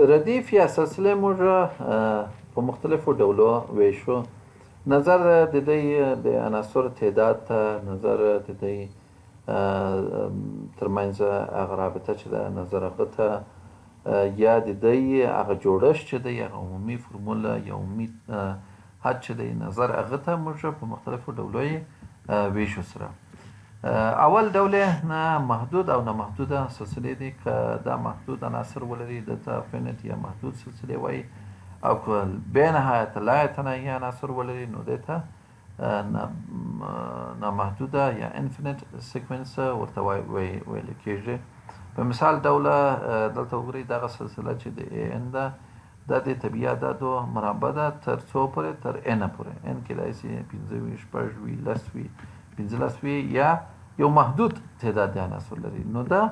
ردیف یا سلسله موږ په مختلفو ډولو ویشو. نظر د دې د عناصرو تعداد ته، نظر د دې ترمنځ هغه رابطه چې ده، نظر هغه ته، یا د دې هغه جوړښت چې دی، هغه عمومي فرموله یا عمومي حد چې دی، نظر هغه ته موږ په مختلفو ډولو یې ویشو سره. اول ډول نه محدود او نامحدوده سلسلې دي. که دا محدود عناصر ولري دته فینټ یا محدود سلسلې وایي، او که بې نهایت لا یتناهي عناصر ولري نو دې ته نامحدوده یا انفینټ سیکونس ورته ویل کېږي. په مثال ډوله دلته وګورئ دغه سلسله چې د ای ان ده، دا د طبیعي اعدادو مربع ده تر څو پورې؟ تر n پورې. n کیدای شي 5 وي، 6 وي، 10 وي، 15 وي، یا یو محدود تعداد د عناصر لري. نو دا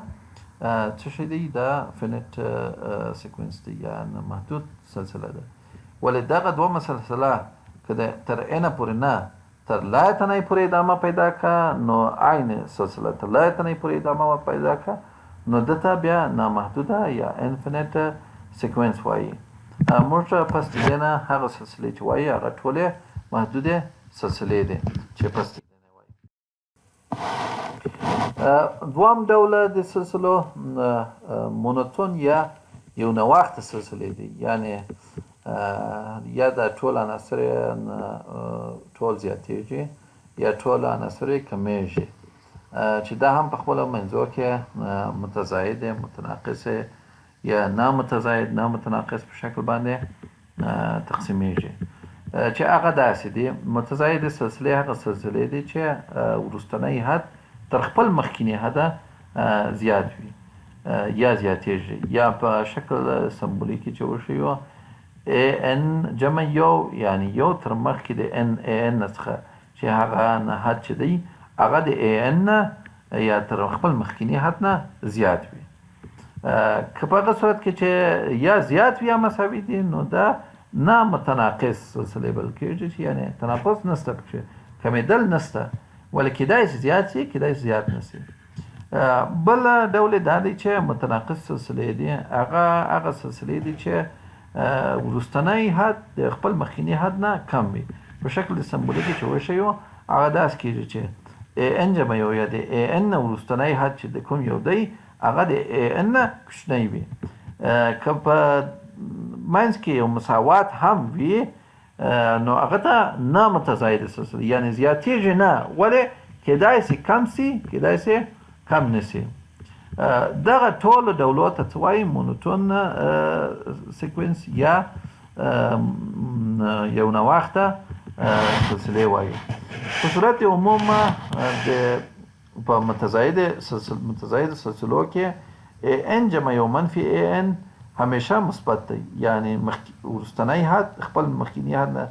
څه شی دی؟ دا فینټ سیکونس دی یا محدود سلسله ده. ولې دغه دومره سلسله که د تر n پورې نه تر لا یتناهي پورې ادامه پیدا کړه، نو عین سلسله تر لا یتناهي پورې ادامه پیدا کړه، نو دته بیا نامحدوده یا انفینټ سیکونس وایي. موږ پس د دې نه هغه سلسلې چې وایي هغه ټولې محدودې سلسلې دي چې پس د دې نه وایي. دوام ډوله د سلسلو مونوتون یا یو نواخته سلسلې دي، یعنی یا دا ټول عناصر ټول زیاتېږي یا ټول عناصر کمیږي، چې دا هم په خپله منځو کې متضاعد متناقص یا نامتضاعد نامتناقص په شکل باندې تقسیمیږي. چې هغه داسې دي، متضاعد سلسلې هغه سلسلې دي چې وروستنی حد تر خپل مخکینی حده زیات وي یا زیاتېږي، یا په شکل سمبولیکي چې وښیو ان جمع یو، یعنی یو تر مخکې د ان څخه چې هغه حد چې دی هغه د ان یا تر خپل مخکینی حد نه زیات وي. که په هغه صورت کې چې یا زیات وي یا مساوي دي، نو دا نامتناقص سلسلې بلل کېږي، چې یعنې تناقض نشته پکې، کمېدل نشته، ولې کېدای شي زیات شي، کېدای شي زیات نه شي. بل ډول یې دا دی چې متناقص سلسلې دي. هغه سلسلې دي چې وروستنی حد د خپل مخکینی حد نه کم وي. په شکل د سمبولیکي چې وښیو هغه داسې کېږي چې ای ان جمع یو یا د ای ان نه وروستنی حد چې د کوم یو دی هغه د ای ان نه کوچنی وي. که په منځ کې یو مساوات هم وي، نو هغه ته نامتضاعد سلسله، یعنی زیاتېږي نه، ولې کېدای شي کم شي، کېدای شي کم نه شي. دغه ټولو ډولو ته څه وایي؟ مونوتون سیکونس یا یو نواخته سلسلې وایي. په صورت عموم په متضاعد سلسلو کې ای ان جمع یو منفي ای ان همیشه مثبت دی، یعنی وروستنی حد خپل مخکینی حد نه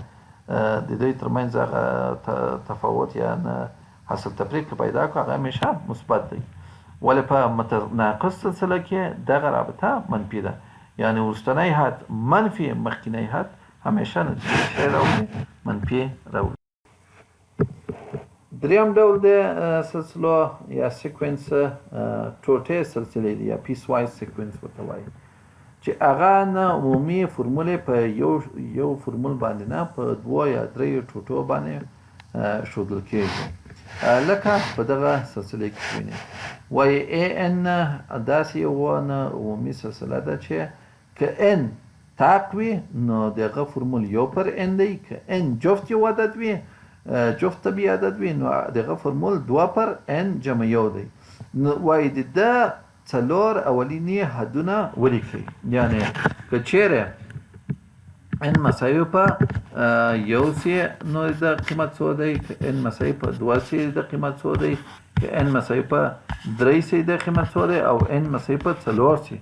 د دوی ترمنځ هغه تفاوت یا حاصل تفریق که پیدا کړو هغه همیشه مثبت دی. ولې په متناقص سلسله کې دغه رابطه منفي ده، یعنی وروستنی حد منفي مخکینی حد همیشه نتیجه راوړي منفي راوړي. دریم ډول د سلسلو یا سیکونس ټوټې سلسلې دي یا پیس وایز سیکونس ورته وایي، چې هغه نه عمومي فرمولې په یو فرمول باندې نه په دوه یا دریو ټوټو باندې ښودل کېږي. لکه په دغه سلسلې کې وینئ وایي ای ان داسې یوه عمومي سلسله ده چې که ان طاق وي نو دغه فرمول یو پر ان دی، که ان جفت یو عدد وي، جفت طبیعي عدد وي، نو دغه فرمول 2 پر ان جمع یو دی. نو وایي د ده څلور اولینی حدونه ولیکئ، یعنی که چیرې ان مساوي په یو سي نو د قیمت څو دی، که ان مساوي په 2 سي د قیمت څو دی، که ان مساوي په 3 سي د قیمت څو دی، او ان مساوي په 4 سي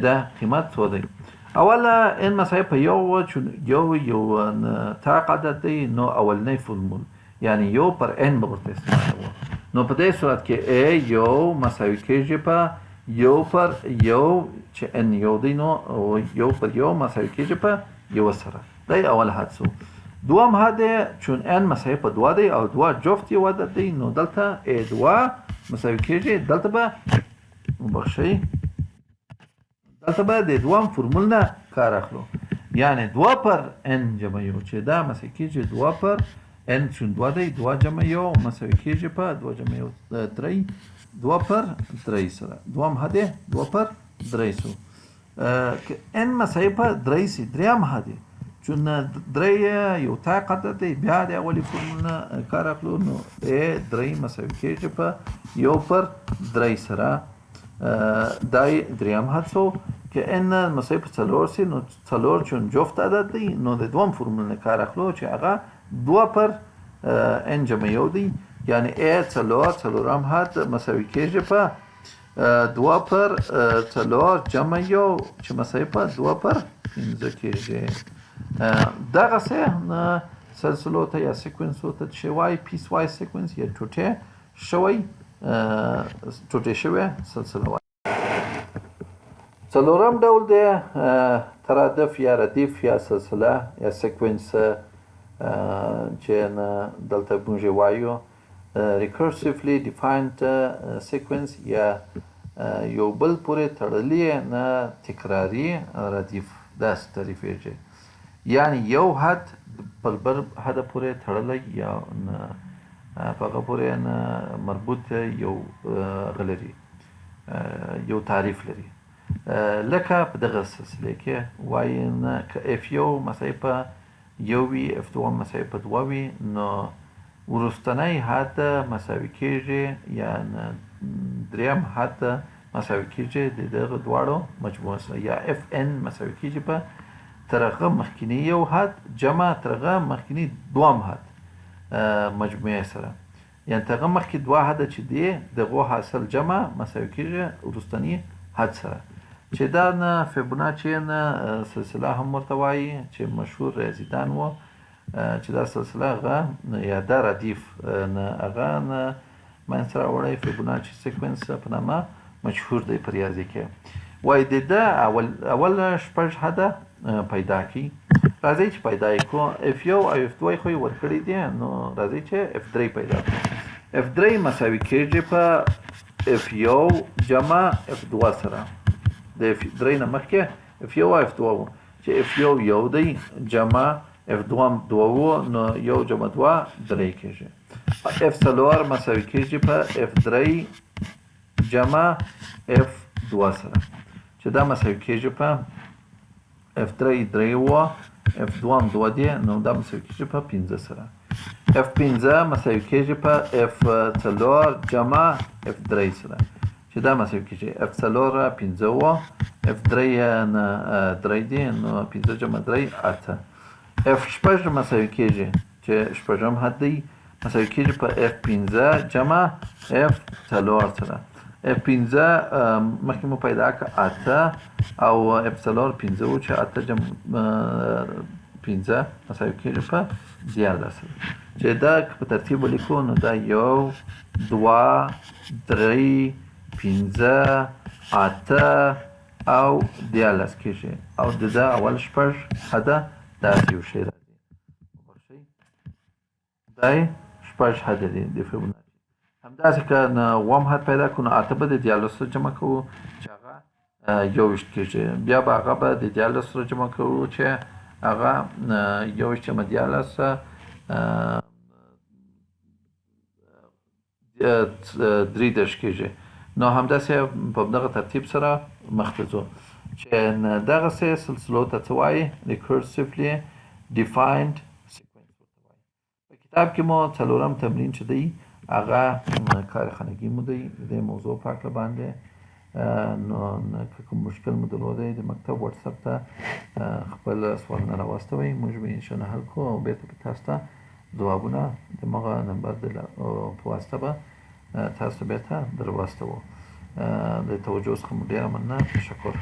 د قیمت څو دی. اوله ان مساوي په یو طاق عدد دی، نو اولنی فرمول یعنی یو پر ان به ورته استعمالوو. نو په دې صورت کې ای یو مساوي کېږي په یو پر یو، چې ان یو دی نو یو پر یو مساوي کېږي په یو سره. دا اول حد شو. دوم حد چون ان مساوي په 2 دی او 2 جفت یو عدد دی، نو دلته ای 2 مساوي کېږي، دلته به بخښئ دلته به د دوام فرمول نه کار اخلو، یعنی 2 پر n جمع یو چې دا مساوي کېږي 2 پر n چون 2 دی 2 جمع یو مساوي کېږي په 2 جمع یو 3 2 پر 3 سره دوام حد 2 پر 3 سو که n مساوي په 3 سي دریم حد چون 3 یو طاقت دی بیا د اولی فرمول نه کار اخلو نو 3 مساوي کېږي په 1 پر 3 سره دای دریم حد سو که n مساوي په 4 سي نو 4 چون جفت عدد دی نو د دوم فرمول نه کار اخلو چې هغه 2 پر n جمع یو دی یعنی څلورم حد مساوي کېږي په 2 پر 4 جمع یو چې مساوي په 2 پر 15 کېږي. دغسې سلسلو ته یا سیکونسو ته چې وایي پیس وایز سیکونس یا ټوټې شوې سلسله وایي. څلورم ډول دی ترادف یا ردیف یا سلسله یا سیکونس چې دلته موږ وایو recursively defined sequence یا یو بل پورې تړلی نه تکراري ردیف داسې تعریفېږي، یعنی یو حد بل حد پورې تړلی یا په هغه پورې مربوط یو غلري یو تعریف لري. لکه په دغه سلسله کې وایي نه که اف یو مساوي په یو وي اف دوم مساوي په 2 وي نو وروستنی حد مساوي کېږي یا دریم حد مساوي کېږي د دغه دواړو مجموع سره یا اف ان مساوي کېږي په تر هغه مخکینی یو حد جمع تر هغه مخکینی دوم حد مجموعې سره، یعنې تر هغه مخکې 2 حده چې دی دغو حاصل جمع مساوي کېږي وروستني حد سره چې دا نه فیبوناچي نه سلسله هم ورته وایي چې مشهور ریاضیدان و چې دا سلسله هغه یا دا ردیف نه هغه نه منځته راوړی فیبوناچي سیکونس په نامه مشهور دی په ریاضي کې. وایي د ده اول شپږ حده پیدا کړي. راځئ چې پیدا یې کړو. اف یو او اف دوی خو یې ورکړي دي نو راځئ چې اف 3 پیدا کړو. اف 3 مساوي کېږي په اف یو جمع اف 2 سره د اف 3 نه مخکې اف یو او اف 2 و چې اف یو دی جمع اف 2 2 نو یو جمع 2 3 کېږي. اف 4 مساوي کېږي په اف 3 جمع اف 2 سره چې دا مساوي کېږي په اف 3 3 و اف 2 2 دی نو دا مساوي کېږي په 15 سره. اف 15 مساوي کېږي په اف 4 جمع اف 3 سره چې دا مساوي کېږي اف 4 15 و اف 3 نه 3 دی نو 15 جمع 3 8. اف 6 مساوي کېږي چې شپږم حد دی مساوي کېږي په اف 15 جمع اف 4 سره. اف 15 مخکې مو پیدا کړه 8 او اف 4 15 و چې 8 جمع 15 مساوي کېږي په 14 سره چې دا په ترتیب ولیکو نو دا 1 2 3 15 8 او 14 کېږي او د ده اول شپږ حده داسې یو شی راځي. دا یې شپږ حده دی د فیبوناچي. همداسې که اووم حد پیدا کړو نو 8 به د 14 سره جمع کوو چې هغه 21 کېږي. بیا به هغه به د 14 سره جمع کوو چې هغه 21 جمع 14 33 کېږي. نو همداسې په دغه ترتیب سره مخته ځو چې دغسې سلسلو ته څه وایي recursively defined sequence ورته وایي. په کتاب کې مو څلورم تمرین چې دی هغه کارخانګي مو دی د دې موضوع په هکله باندې نو که کوم مشکل مو درلودی د مکتب واتساپ ته خپل سوالونه راواستوئ موږ به یې انشاءالله حل کړو او بېرته به تاسو ته ځوابونه د همغه نمبر په واسطه به تاسو ته بېرته در واستوو. د توجه څخه مو ډېره مننه. تشکر.